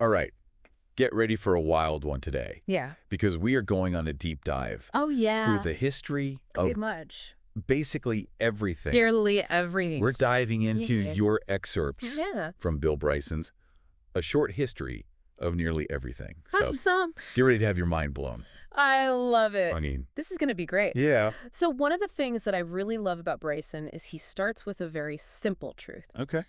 All right. Get ready for a wild one today. Yeah. Because we are going on a deep dive Oh, through yeah. the history Pretty of much. basically everything. Barely everything. We're diving into Yeah. your excerpts Yeah. from Bill Bryson's A Short History of Nearly Everything. So Awesome. get ready to have your mind blown. I love it. I mean, This is going to be great. yeah. So one of the things that I really love about Bryson is he starts with a very simple truth, Okay.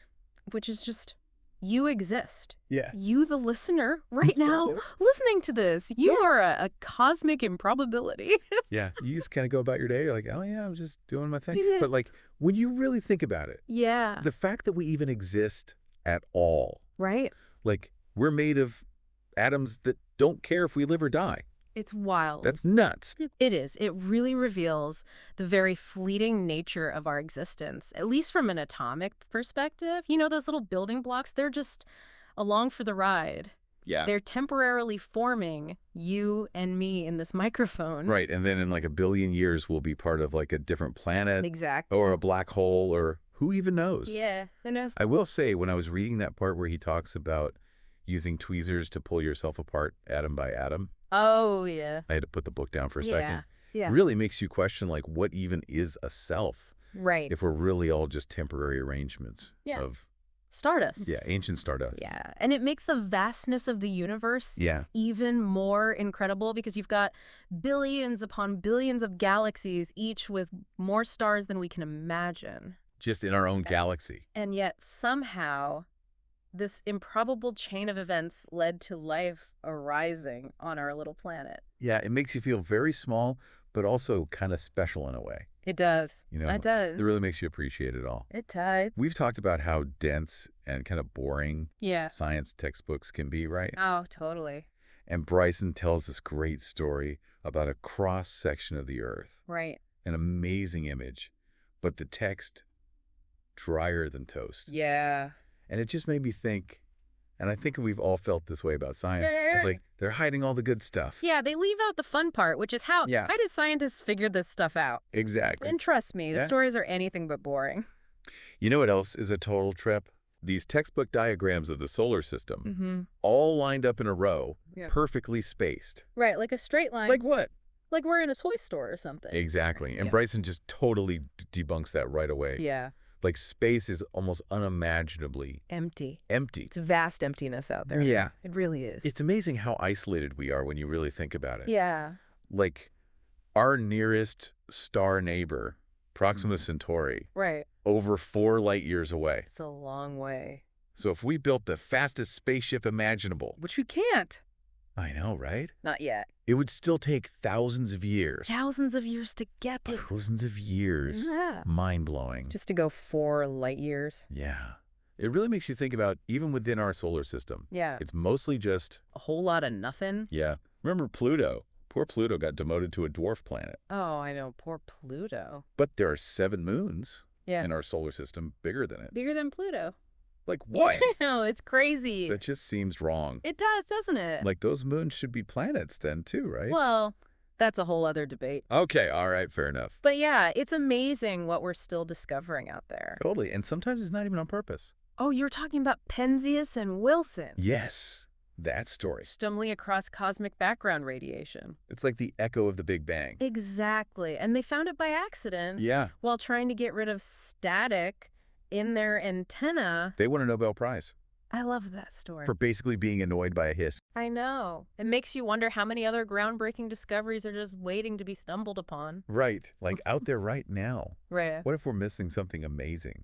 which is just you exist. Yeah. You, the listener, right now, listening to this, you are a cosmic improbability. Yeah. You just kind of go about your day. You're like, oh, yeah, I'm just doing my thing. Yeah. But like, when you really think about it, Yeah. the fact that we even exist at all, Right? like, we're made of atoms that don't care if we live or die. It's wild. That's nuts. It is. It really reveals the very fleeting nature of our existence, at least from an atomic perspective. You know, those little building blocks, they're just along for the ride. Yeah. They're temporarily forming you and me in this microphone. Right. And then in like a billion years, we'll be part of like a different planet Exactly. or a black hole or who even knows? Yeah. Who knows? I will say, when I was reading that part where he talks about using tweezers to pull yourself apart atom by atom, Oh, yeah. I had to put the book down for a second. Yeah. Really makes you question, like, what even is a self Right. if we're really all just temporary arrangements Yeah. of, Stardust. yeah, ancient stardust. Yeah. And it makes the vastness of the universe Yeah. even more incredible because you've got billions upon billions of galaxies, each with more stars than we can imagine. Just in our own galaxy. And yet somehow this improbable chain of events led to life arising on our little planet. Yeah, it makes you feel very small, but also kind of special in a way. It does. You know, It does. It really makes you appreciate it all. It does. We've talked about how dense and kind of boring Yeah. science textbooks can be, right? Oh, totally. And Bryson tells this great story about a cross-section of the Earth. Right. An amazing image, but the text drier than toast. Yeah. And it just made me think, and I think we've all felt this way about science. It's like they're hiding all the good stuff. Yeah, they leave out the fun part, which is how do scientists figure this stuff out? Exactly. And trust me, the stories are anything but boring. You know what else is a total trip? These textbook diagrams of the solar system, Mm-hmm. all lined up in a row, Yeah. perfectly spaced. Right, like a straight line. Like what? Like we're in a toy store or something. Exactly. And Yeah. Bryson just totally debunks that right away. Yeah. Like space is almost unimaginably Empty. empty. It's vast emptiness out there. Yeah. It really is. It's amazing how isolated we are when you really think about it. Yeah. Like our nearest star neighbor, Proxima Centauri, Right. over 4 light years away. It's a long way. So if we built the fastest spaceship imaginable, Which we can't. I know, right? Not yet. It would still take thousands of years. Thousands of years to get there. Thousands of years. Yeah. Mind-blowing. Just to go 4 light years. Yeah. It really makes you think about, even within our solar system, Yeah. it's mostly just, A whole lot of nothing. yeah. Remember Pluto? Poor Pluto got demoted to a dwarf planet. Oh, I know. Poor Pluto. But there are 7 moons Yeah. in our solar system bigger than it. Bigger than Pluto. Like what? No, it's crazy. That just seems wrong. It does, doesn't it? Like those moons should be planets then too, right? Well, that's a whole other debate. Okay, all right, fair enough. But yeah, it's amazing what we're still discovering out there. Totally, and sometimes it's not even on purpose. Oh, you're talking about Penzias and Wilson. Yes, that story. Stumbling across cosmic background radiation. It's like the echo of the Big Bang. Exactly. And they found it by accident Yeah, while trying to get rid of static in their antenna. they won a Nobel Prize I love that story. for basically being annoyed by a hiss. I know. It makes you wonder how many other groundbreaking discoveries are just waiting to be stumbled upon. Right, like out there right now. Right. What if we're missing something amazing?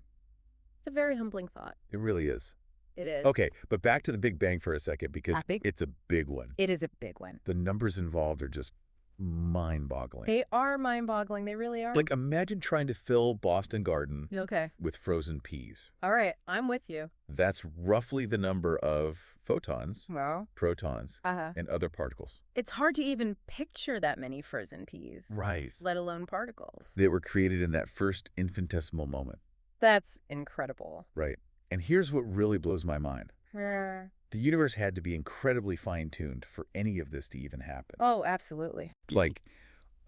It's a very humbling thought. It really is. It is. Okay, but back to the Big Bang for a second, because Big? it's a big one. It is a big one. The numbers involved are just mind-boggling. They are mind-boggling. They really are. Like, imagine trying to fill Boston Garden Okay. with frozen peas. All right. I'm with you. That's roughly the number of photons, Well. protons, Uh-huh. and other particles. It's hard to even picture that many frozen peas. Right. Let alone particles. That were created in that first infinitesimal moment. That's incredible. Right. And here's what really blows my mind. Yeah. The universe had to be incredibly fine-tuned for any of this to even happen. Oh, absolutely. Like,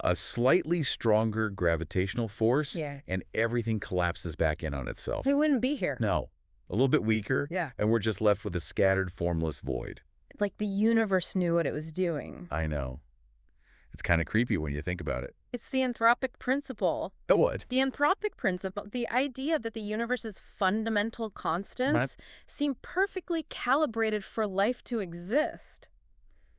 a slightly stronger gravitational force, Yeah. and everything collapses back in on itself. We wouldn't be here. No. A little bit weaker, Yeah. and we're just left with a scattered, formless void. Like the universe knew what it was doing. I know. It's kind of creepy when you think about it. It's the anthropic principle. Oh, what? The anthropic principle, the idea that the universe's fundamental Right? constants seem perfectly calibrated for life to exist.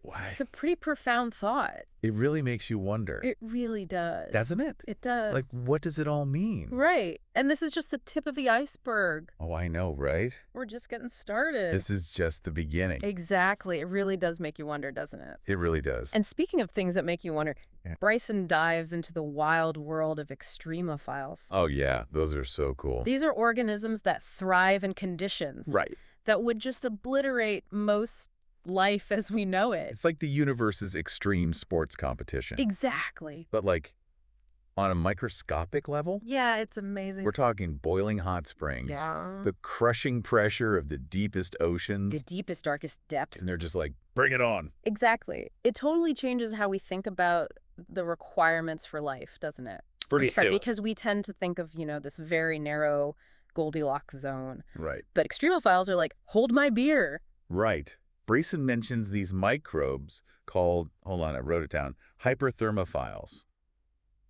Why? It's a pretty profound thought. It really makes you wonder. It really does. Doesn't it? It does. Like, what does it all mean? Right. And this is just the tip of the iceberg. Oh, I know, right? We're just getting started. This is just the beginning. Exactly. It really does make you wonder, doesn't it? It really does. And speaking of things that make you wonder, Yeah. Bryson dives into the wild world of extremophiles. Oh, yeah. Those are so cool. These are organisms that thrive in conditions Right. that would just obliterate most life as we know it. It's like the universe's extreme sports competition. Exactly. But like on a microscopic level, Yeah, it's amazing. we're talking boiling hot springs, Yeah. the crushing pressure of the deepest oceans, The deepest, darkest depths. and they're just like, bring it on. Exactly. It totally changes how we think about the requirements for life, doesn't it? Pretty Right, because we tend to think of, this very narrow Goldilocks zone. Right. But extremophiles are like, hold my beer. Right. Bryson mentions these microbes called, hold on, I wrote it down, hyperthermophiles.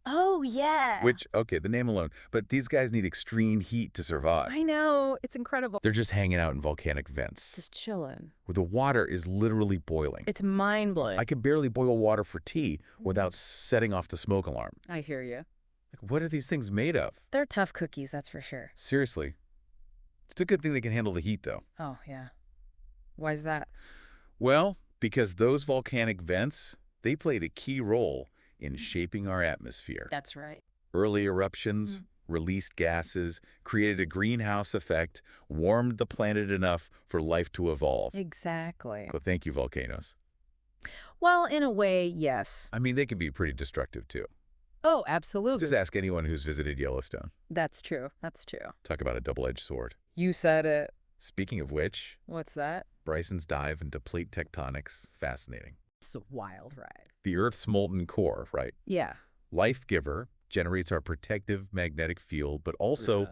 Oh, yeah. Which, okay, the name alone, but these guys need extreme heat to survive. I know. It's incredible. They're just hanging out in volcanic vents, Just chilling. where the water is literally boiling. It's mind-blowing. I could barely boil water for tea without setting off the smoke alarm. I hear you. Like, what are these things made of? They're tough cookies, that's for sure. Seriously. It's a good thing they can handle the heat, though. Oh, yeah. Why is that? Well, because those volcanic vents, they played a key role in shaping our atmosphere. That's right. Early eruptions released gases, created a greenhouse effect, warmed the planet enough for life to evolve. Exactly. So thank you, volcanoes. Well, in a way, yes. I mean, they can be pretty destructive, too. Oh, absolutely. Just ask anyone who's visited Yellowstone. That's true. That's true. Talk about a double-edged sword. You said it. Speaking of which, What's that? Bryson's dive into plate tectonics, fascinating. It's a wild ride. The Earth's molten core, right? Yeah. Life giver, generates our protective magnetic field, but also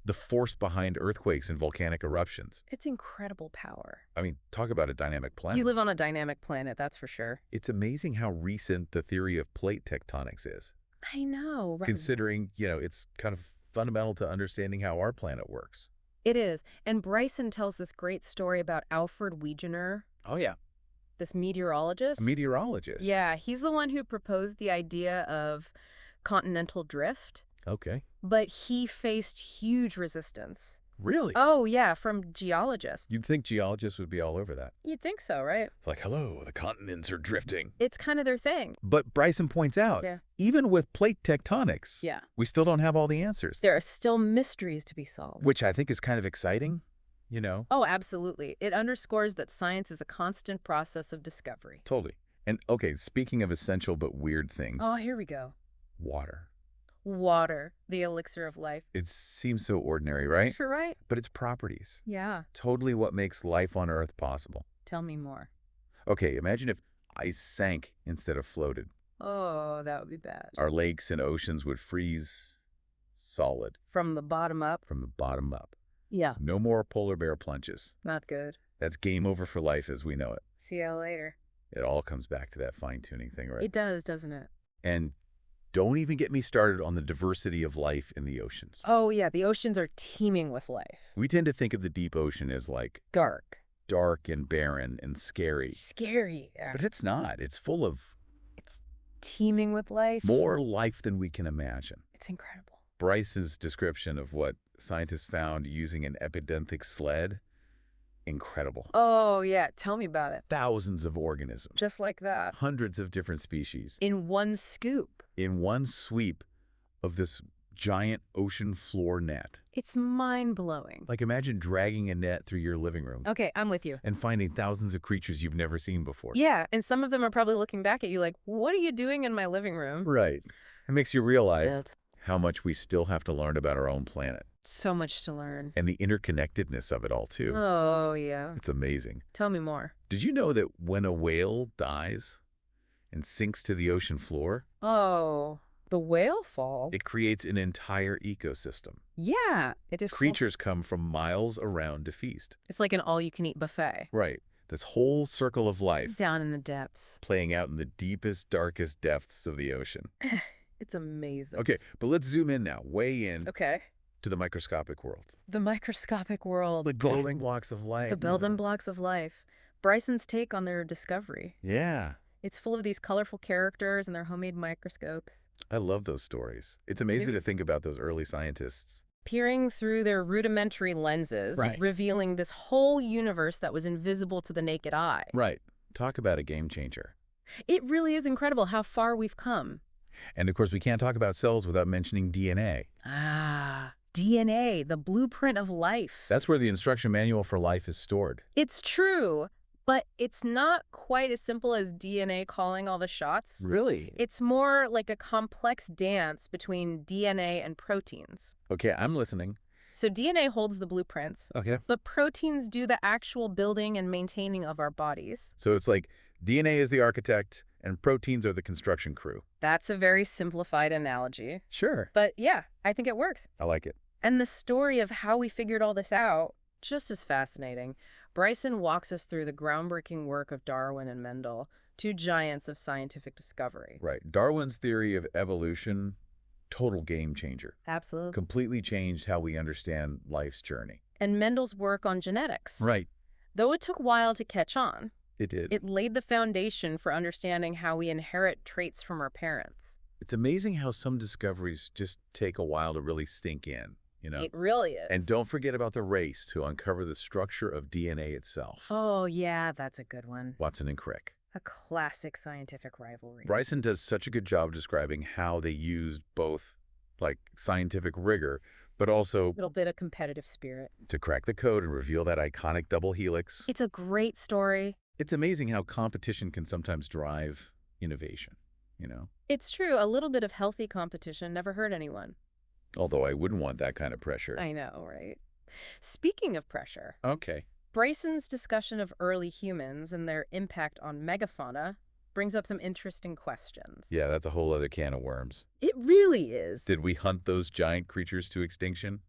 the force behind earthquakes and volcanic eruptions. It's incredible power. I mean, talk about a dynamic planet. You live on a dynamic planet, that's for sure. It's amazing how recent the theory of plate tectonics is, I know. Right. considering, it's kind of fundamental to understanding how our planet works. It is. And Bryson tells this great story about Alfred Wegener, Oh, yeah. this meteorologist. A meteorologist. Yeah, he's the one who proposed the idea of continental drift, Okay. but he faced huge resistance. Really? Oh, yeah, from geologists. You'd think geologists would be all over that. You'd think so, right? Like, hello, the continents are drifting. It's kind of their thing. But Bryson points out, Yeah. even with plate tectonics, Yeah. we still don't have all the answers. There are still mysteries to be solved. Which I think is kind of exciting, Oh, absolutely. It underscores that science is a constant process of discovery. Totally. And okay, speaking of essential but weird things, Oh, here we go. water. Water, the elixir of life. It seems so ordinary, right? Sure, right? But its properties, Yeah. totally what makes life on Earth possible. Tell me more. Okay, imagine if ice sank instead of floated. Oh, that would be bad. Our lakes and oceans would freeze solid From the bottom up? from the bottom up. Yeah. No more polar bear plunges. Not good. That's game over for life as we know it. See you later. It all comes back to that fine-tuning thing, right? It does, doesn't it? And don't even get me started on the diversity of life in the oceans. Oh, yeah. The oceans are teeming with life. We tend to think of the deep ocean as like Dark. dark and barren and scary. Scary. Yeah. But it's not. It's full of It's teeming with life. more life than we can imagine. It's incredible. Bryce's description of what scientists found using an epidenthic sled, incredible. Oh, yeah. Tell me about it. Thousands of organisms, Just like that. hundreds of different species, In one scoop. in one sweep of this giant ocean floor net. It's mind-blowing. Like imagine dragging a net through your living room Okay, I'm with you. and finding thousands of creatures you've never seen before. Yeah, and some of them are probably looking back at you like, what are you doing in my living room? Right. It makes you realize It's how much we still have to learn about our own planet so much to learn. and the interconnectedness of it all, too. Oh, yeah. It's amazing. Tell me more. Did you know that when a whale dies and sinks to the ocean floor, Oh, the whale fall? it creates an entire ecosystem? Yeah, it is. Creatures come from miles around to feast. It's like an all-you-can-eat buffet. Right. This whole circle of life Down in the depths. playing out in the deepest, darkest depths of the ocean. It's amazing. Okay, but let's zoom in now, way in Okay. to the microscopic world. The microscopic world. The building blocks of life. The building blocks of life. Bryson's take on their discovery. Yeah. It's full of these colorful characters and their homemade microscopes. I love those stories. It's amazing to think about those early scientists. Peering through their rudimentary lenses, Right. revealing this whole universe that was invisible to the naked eye. Right. Talk about a game changer. It really is incredible how far we've come. And of course, we can't talk about cells without mentioning DNA. DNA, the blueprint of life. That's where the instruction manual for life is stored. It's true, but it's not quite as simple as DNA calling all the shots. Really? It's more like a complex dance between DNA and proteins. Okay, I'm listening. So DNA holds the blueprints, Okay. but proteins do the actual building and maintaining of our bodies. So it's like DNA is the architect and proteins are the construction crew. That's a very simplified analogy. Sure. But yeah, I think it works. I like it. And the story of how we figured all this out, just as fascinating. Bryson walks us through the groundbreaking work of Darwin and Mendel, two giants of scientific discovery. Right. Darwin's theory of evolution, total game changer. Absolutely. Completely changed how we understand life's journey. And Mendel's work on genetics. Right. Though it took a while to catch on, It did. it laid the foundation for understanding how we inherit traits from our parents. It's amazing how some discoveries just take a while to really sink in, you know? It really is. And don't forget about the race to uncover the structure of DNA itself. Oh, yeah, that's a good one. Watson and Crick. A classic scientific rivalry. Bryson does such a good job describing how they used both, like, scientific rigor, but also A little bit of competitive spirit. to crack the code and reveal that iconic double helix. It's a great story. It's amazing how competition can sometimes drive innovation, you know? It's true, a little bit of healthy competition never hurt anyone. Although I wouldn't want that kind of pressure. I know, right? Speaking of pressure, Okay. Bryson's discussion of early humans and their impact on megafauna brings up some interesting questions. Yeah, that's a whole other can of worms. It really is. Did we hunt those giant creatures to extinction?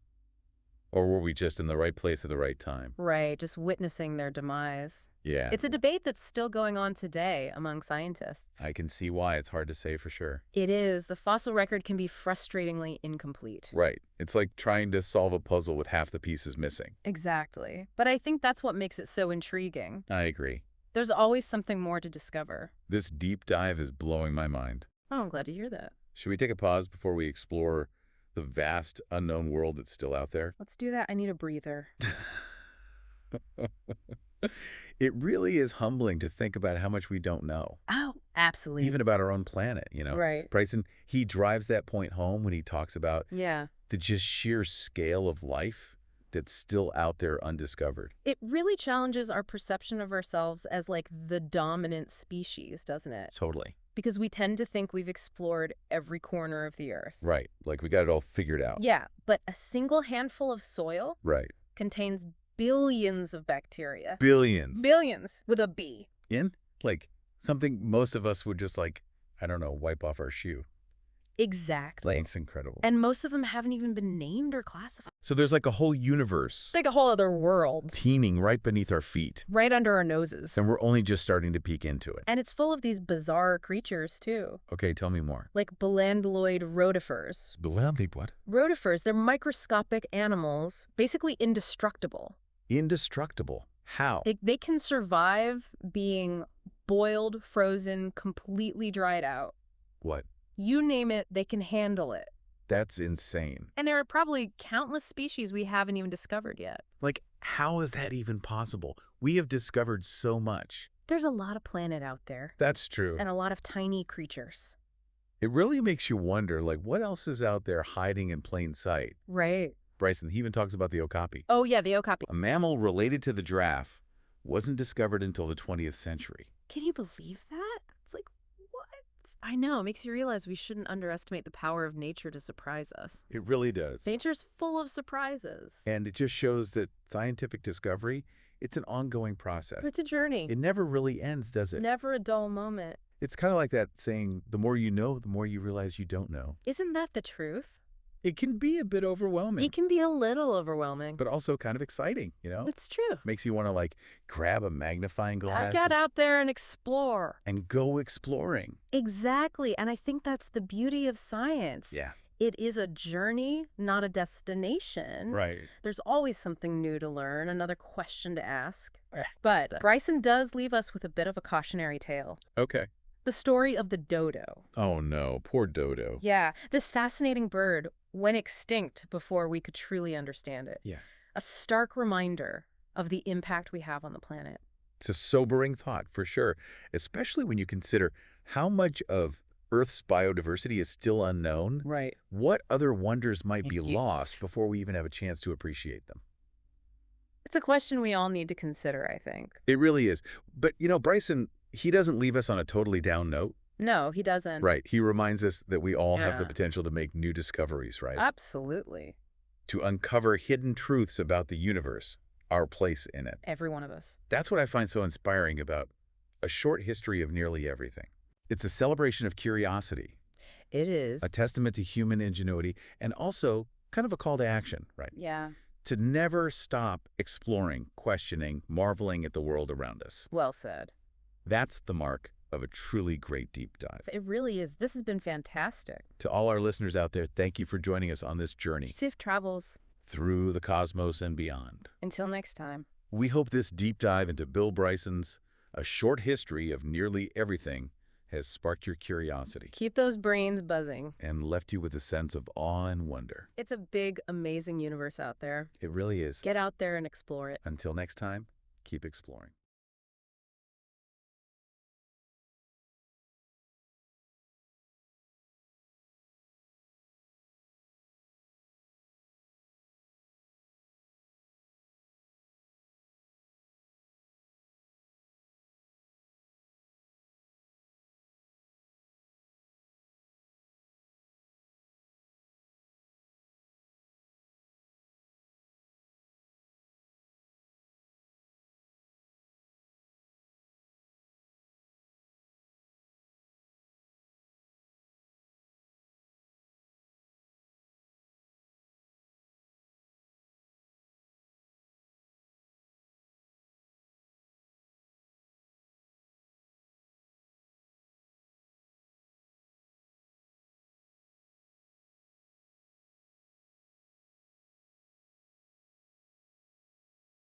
Or were we just in the right place at the right time? Right, just witnessing their demise. Yeah. It's a debate that's still going on today among scientists. I can see why. It's hard to say for sure. It is. The fossil record can be frustratingly incomplete. Right. It's like trying to solve a puzzle with half the pieces missing. Exactly. But I think that's what makes it so intriguing. I agree. There's always something more to discover. This deep dive is blowing my mind. Oh, I'm glad to hear that. Should we take a pause before we explore the vast unknown world that's still out there? Let's do that. I need a breather. It really is humbling to think about how much we don't know. Oh, absolutely. Even about our own planet, you know? Right. Bryson, he drives that point home when he talks about Yeah. the just sheer scale of life that's still out there undiscovered. It really challenges our perception of ourselves as like the dominant species, doesn't it? Totally. Because we tend to think we've explored every corner of the earth. Right. Like we got it all figured out. Yeah, but a single handful of soil Right. contains billions of bacteria. Billions. Billions with a B. In? Like something most of us would just like, I don't know, wipe off our shoe. Exactly. That's incredible. And most of them haven't even been named or classified. So there's like a whole universe It's like a whole other world teeming right beneath our feet. right under our noses. And we're only just starting to peek into it. And it's full of these bizarre creatures, too. Okay, tell me more. Like belandloid rotifers. Belandly what? Rotifers, they're microscopic animals, basically indestructible. Indestructible. How? They can survive being boiled, frozen, completely dried out. What? You name it, they can handle it. That's insane. And there are probably countless species we haven't even discovered yet. Like, how is that even possible? We have discovered so much. There's a lot of planet out there. That's true. And a lot of tiny creatures. It really makes you wonder, like, what else is out there hiding in plain sight? Right. Bryson, he even talks about the okapi. Oh, yeah, the okapi. A mammal related to the giraffe wasn't discovered until the 20th century. Can you believe that? It's like, what? I know. It makes you realize we shouldn't underestimate the power of nature to surprise us. It really does. Nature's full of surprises. And it just shows that scientific discovery, it's an ongoing process. It's a journey. It never really ends, does it? Never a dull moment. It's kind of like that saying, the more you know, the more you realize you don't know. Isn't that the truth? It can be a bit overwhelming, It can be a little overwhelming. but also kind of exciting, you know? It's true. Makes you want to, like, grab a magnifying glass Get out there and explore. and go exploring. Exactly. And I think that's the beauty of science. Yeah. It is a journey, not a destination. Right. There's always something new to learn, another question to ask. Eh. But Bryson does leave us with a bit of a cautionary tale. Okay. The story of the dodo. Oh, no. Poor dodo. Yeah, this fascinating bird went extinct before we could truly understand it. Yeah. A stark reminder of the impact we have on the planet. It's a sobering thought, for sure, especially when you consider how much of Earth's biodiversity is still unknown. Right. What other wonders might be Yes. lost before we even have a chance to appreciate them? It's a question we all need to consider, I think. It really is. But, Bryson, he doesn't leave us on a totally down note. No, he doesn't. Right. He reminds us that we all have the Yeah. potential to make new discoveries, right? Absolutely. To uncover hidden truths about the universe, our place in it. Every one of us. That's what I find so inspiring about A Short History of Nearly Everything. It's a celebration of curiosity, It is. a testament to human ingenuity, and also kind of a call to action, right? Yeah. To never stop exploring, questioning, marveling at the world around us. Well said. That's the mark of a truly great deep dive. It really is. This has been fantastic. To all our listeners out there, thank you for joining us on this journey Safe travels. through the cosmos and beyond. Until next time. We hope this deep dive into Bill Bryson's A Short History of Nearly Everything has sparked your curiosity Keep those brains buzzing. and left you with a sense of awe and wonder. It's a big, amazing universe out there. It really is. Get out there and explore it. Until next time, keep exploring.